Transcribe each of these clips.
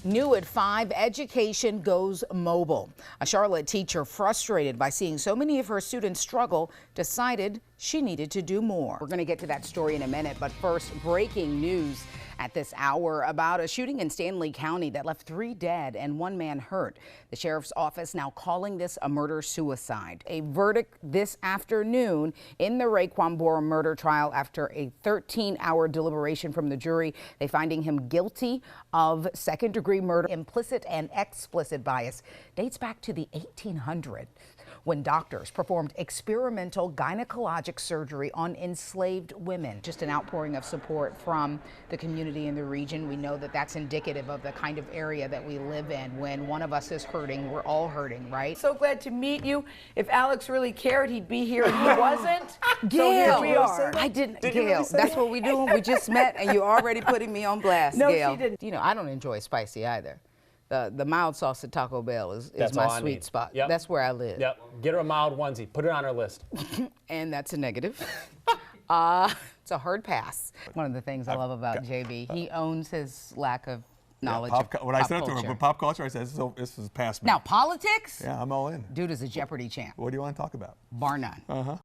New at 5, education goes mobile. A Charlotte teacher, frustrated by seeing so many of her students struggle, decided she needed to do more. We're going to get to that story in a minute, but first, breaking news at this hour about a shooting in Stanley County that left 3 dead and 1 man hurt. The sheriff's office now calling this a murder-suicide. A verdict this afternoon in the Raekwon Bora murder trial after a 13-hour deliberation from the jury. They finding him guilty of second-degree murder. Implicit and explicit bias dates back to the 1800s. When doctors performed experimental gynecologic surgery on enslaved women. Just an outpouring of support from the community in the region. We know that that's indicative of the kind of area that we live in. When one of us is hurting, we're all hurting, right? So glad to meet you. If Alex really cared, he'd be here, and he wasn't. Gail, so here we are. I didn't, Gail, really that's what we do. We just met, and you're already putting me on blast, no, Gail. She didn't. You know, I don't enjoy spicy either. The mild sauce at Taco Bell is my sweet spot. Yep. That's where I live. Yep. Get her a mild onesie. Put it on her list. And that's a negative. It's a hard pass. One of the things I love about JB, he owns his lack of knowledge of when I said pop to her, culture. but pop culture, I said, this is past me. Now, politics? Yeah, I'm all in. Dude is a Jeopardy champ. What do you want to talk about? Bar none. Uh-huh.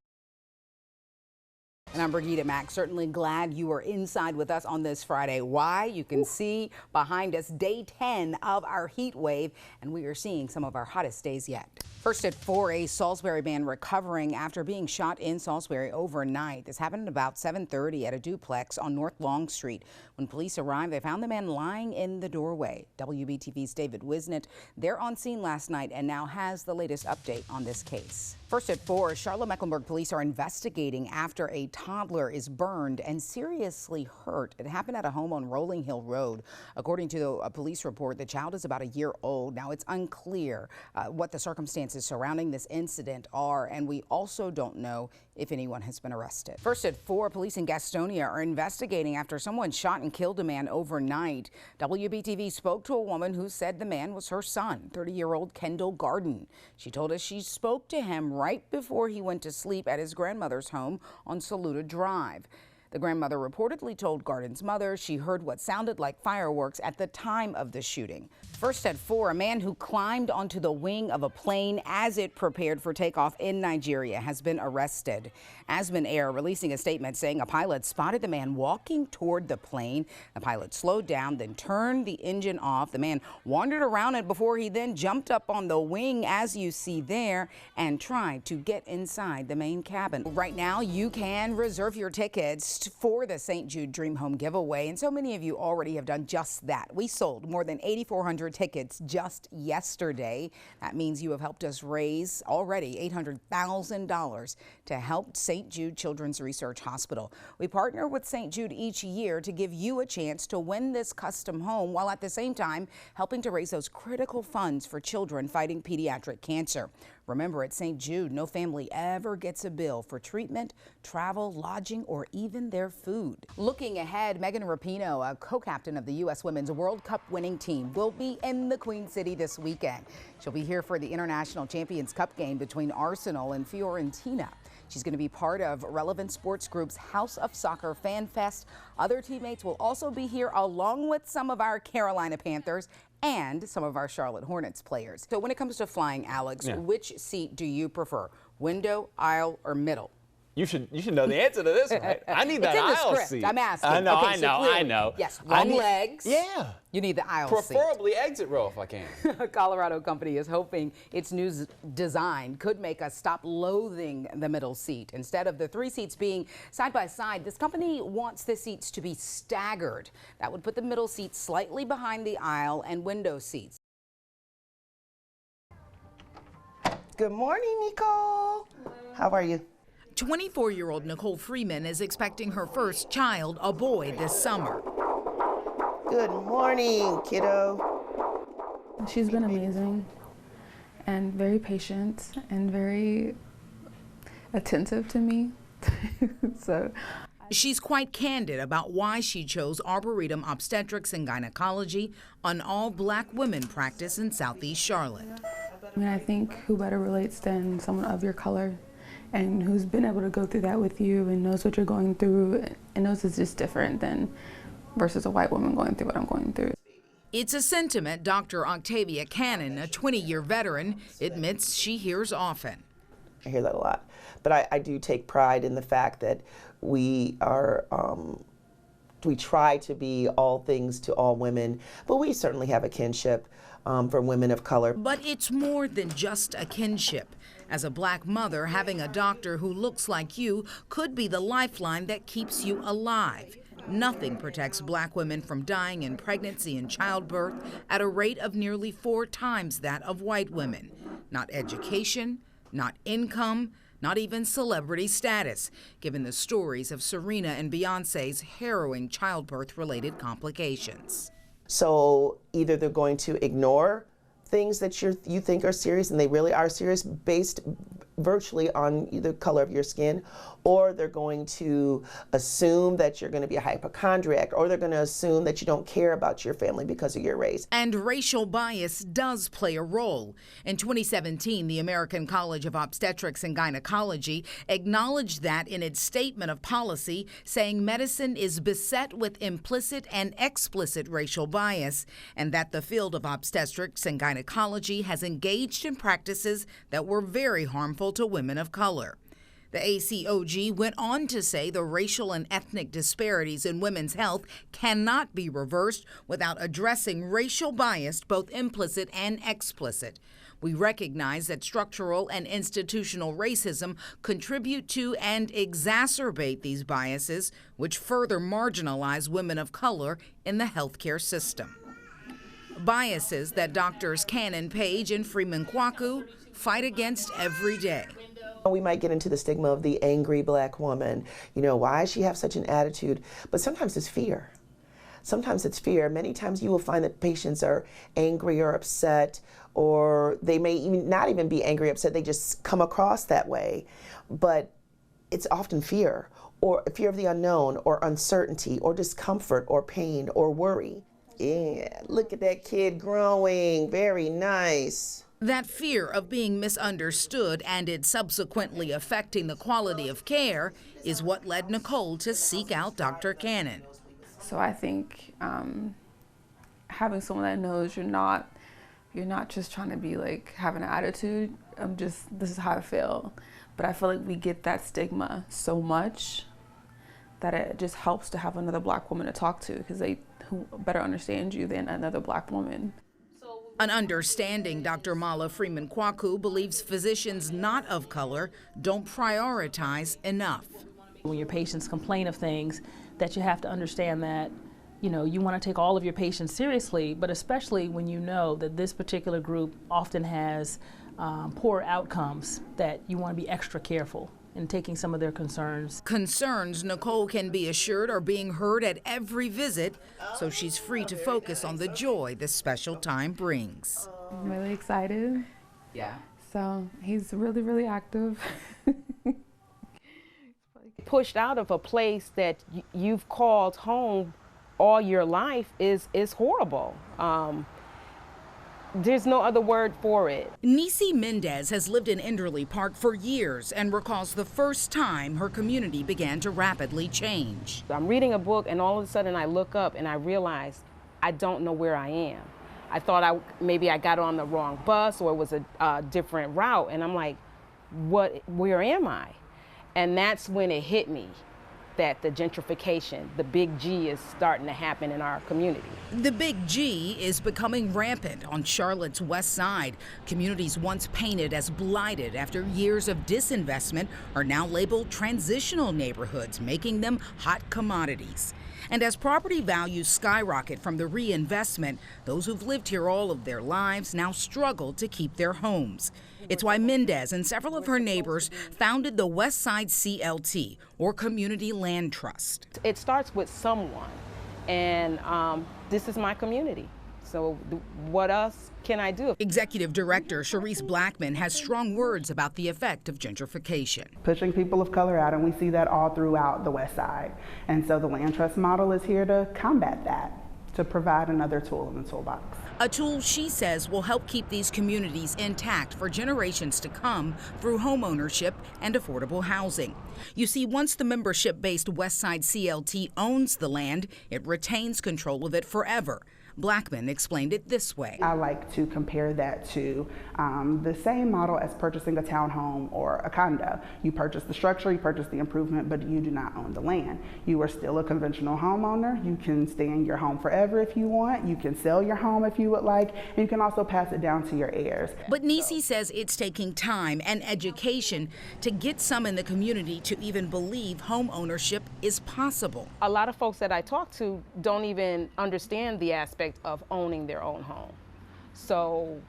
And I'm Brigida Mack. Certainly glad you are inside with us on this Friday. Why? You can see behind us day 10 of our heat wave, and we are seeing some of our hottest days yet. First at 4, a Salisbury man recovering after being shot in Salisbury overnight. This happened at about 7:30 at a duplex on North Long Street. When police arrived, they found the man lying in the doorway. WBTV's David Wisnett, they're on scene last night and now has the latest update on this case. First at 4, Charlotte-Mecklenburg police are investigating after a toddler is burned and seriously hurt. It happened at a home on Rolling Hill Road. According to a police report, the child is about a year old. Now, it's unclear what the circumstances surrounding this incident are, and we also don't know if anyone has been arrested. First at 4, police in Gastonia are investigating after someone shot and killed a man overnight. WBTV spoke to a woman who said the man was her son, 30-year-old Kendall Garden. She told us she spoke to him right before he went to sleep at his grandmother's home on Saluda Drive. The grandmother reportedly told Garden's mother she heard what sounded like fireworks at the time of the shooting. First at 4, a man who climbed onto the wing of a plane as it prepared for takeoff in Nigeria has been arrested. Asman Air releasing a statement saying a pilot spotted the man walking toward the plane. The pilot slowed down, then turned the engine off. The man wandered around it before he then jumped up on the wing, as you see there, and tried to get inside the main cabin. Right now, you can reserve your tickets for the St. Jude Dream Home giveaway, and so many of you already have done just that. We sold more than 8,400 tickets just yesterday. That means you have helped us raise already $800,000 to help St. Jude Children's Research Hospital. We partner with St. Jude each year to give you a chance to win this custom home, while at the same time helping to raise those critical funds for children fighting pediatric cancer. Remember, at St. Jude, no family ever gets a bill for treatment, travel, lodging, or even their food. Looking ahead, Megan Rapinoe, a co-captain of the U.S. Women's World Cup winning team, will be in the Queen City this weekend. She'll be here for the International Champions Cup game between Arsenal and Fiorentina. She's going to be part of Relevant Sports Group's House of Soccer Fan Fest. Other teammates will also be here, along with some of our Carolina Panthers and some of our Charlotte Hornets players. So when it comes to flying, Alex, which seat do you prefer? Window, aisle, or middle? You should know the answer to this, right? I need that aisle seat. I'm asking. I know, okay, I know. Yes, long legs. Yeah. You need the aisle Preferably exit row if I can. A Colorado company is hoping its new design could make us stop loathing the middle seat. Instead of the 3 seats being side by side, this company wants the seats to be staggered. That would put the middle seat slightly behind the aisle and window seats. Good morning, Nicole. How are you? 24-year-old Nicole Freeman is expecting her first child, a boy, this summer. Good morning, kiddo. She's been amazing and very patient and very attentive to me. She's quite candid about why she chose Arboretum Obstetrics and Gynecology, an all-black women practice in Southeast Charlotte. I mean, I think who better relates than someone of your color and who's been able to go through that with you and knows what you're going through and knows it's just different than versus a white woman going through what I'm going through. It's a sentiment Dr. Octavia Cannon, a 20-year veteran, admits she hears often. I hear that a lot. But I do take pride in the fact that we are, we try to be all things to all women, but we certainly have a kinship for women of color. But it's more than just a kinship. As a black mother, having a doctor who looks like you could be the lifeline that keeps you alive. Nothing protects black women from dying in pregnancy and childbirth at a rate of nearly 4 times that of white women. Not education, not income, not even celebrity status, given the stories of Serena and Beyonce's harrowing childbirth-related complications. So either they're going to ignore things that you think are serious, and they really are serious, based virtually on the color of your skin, or they're going to assume that you're going to be a hypochondriac, or they're going to assume that you don't care about your family because of your race. And racial bias does play a role. In 2017, the American College of Obstetrics and Gynecology acknowledged that in its statement of policy, saying medicine is beset with implicit and explicit racial bias, and that the field of obstetrics and gynecology has engaged in practices that were very harmful to women of color. The ACOG went on to say the racial and ethnic disparities in women's health cannot be reversed without addressing racial bias, both implicit and explicit. We recognize that structural and institutional racism contribute to and exacerbate these biases, which further marginalize women of color in the healthcare system. Biases that Drs. Cannon, Page, and Freeman Kwaku fight against every day. We might get into the stigma of the angry black woman. You know, why does she have such an attitude? But sometimes it's fear. Sometimes it's fear. Many times you will find that patients are angry or upset, or they may even not even be angry or upset, they just come across that way. But it's often fear, or fear of the unknown, or uncertainty, or discomfort, or pain, or worry. Yeah, look at that kid growing, very nice. That fear of being misunderstood and it subsequently affecting the quality of care is what led Nicole to seek out Dr. Cannon. So I think having someone that knows you're not just trying to be like having an attitude, this is how I feel. But I feel like we get that stigma so much that it just helps to have another black woman to talk to, because who better understand you than another black woman. An understanding Dr. Mala Freeman Kwaku believes physicians not of color don't prioritize enough. When your patients complain of things, that you have to understand that, you know, you want to take all of your patients seriously, but especially when you know that this particular group often has poor outcomes, that you want to be extra careful in taking some of their concerns. Concerns Nicole can be assured are being heard at every visit, so she's free to focus on the joy this special time brings. I'm really excited. Yeah. So he's really, really active. Pushed out of a place that you've called home all your life is horrible. There's no other word for it. Nisi Mendez has lived in Enderley Park for years and recalls the first time her community began to rapidly change. I'm reading a book and all of a sudden I look up and I realize I don't know where I am. I thought maybe I got on the wrong bus or it was a different route, and I'm like, where am I? And that's when it hit me that the gentrification, the big G, is starting to happen in our community. The big G is becoming rampant on Charlotte's west side. Communities once painted as blighted after years of disinvestment are now labeled transitional neighborhoods, making them hot commodities. And as property values skyrocket from the reinvestment, those who've lived here all of their lives now struggle to keep their homes. It's why Mendez and several of her neighbors founded the West Side CLT, or Community Land Trust. It starts with someone, and this is my community. So what else can I do? Executive Director Sharice Blackman has strong words about the effect of gentrification. Pushing people of color out, and we see that all throughout the West Side. And so the land trust model is here to combat that, to provide another tool in the toolbox. A tool she says will help keep these communities intact for generations to come through home ownership and affordable housing. You see, once the membership-based Westside CLT owns the land, it retains control of it forever. Blackman explained it this way. I like to compare that to the same model as purchasing a townhome or a condo. You purchase the structure, you purchase the improvement, but you do not own the land. You are still a conventional homeowner. You can stay in your home forever if you want. You can sell your home if you would like, and you can also pass it down to your heirs. But Nisi says it's taking time and education to get some in the community to even believe home ownership is possible. A lot of folks that I talk to don't even understand the aspect of owning their own home. So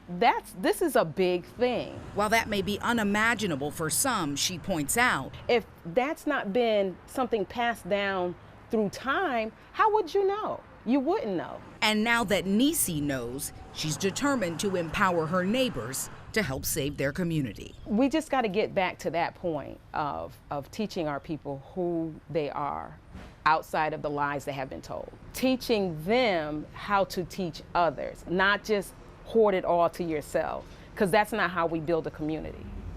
this is a big thing. While that may be unimaginable for some, she points out, if that's not been something passed down through time, how would you know? You wouldn't know. And now that Nisi knows, she's determined to empower her neighbors to help save their community. We just got to get back to that point of teaching our people who they are outside of the lies they have been told. Teaching them how to teach others, not just hoard it all to yourself, because that's not how we build a community.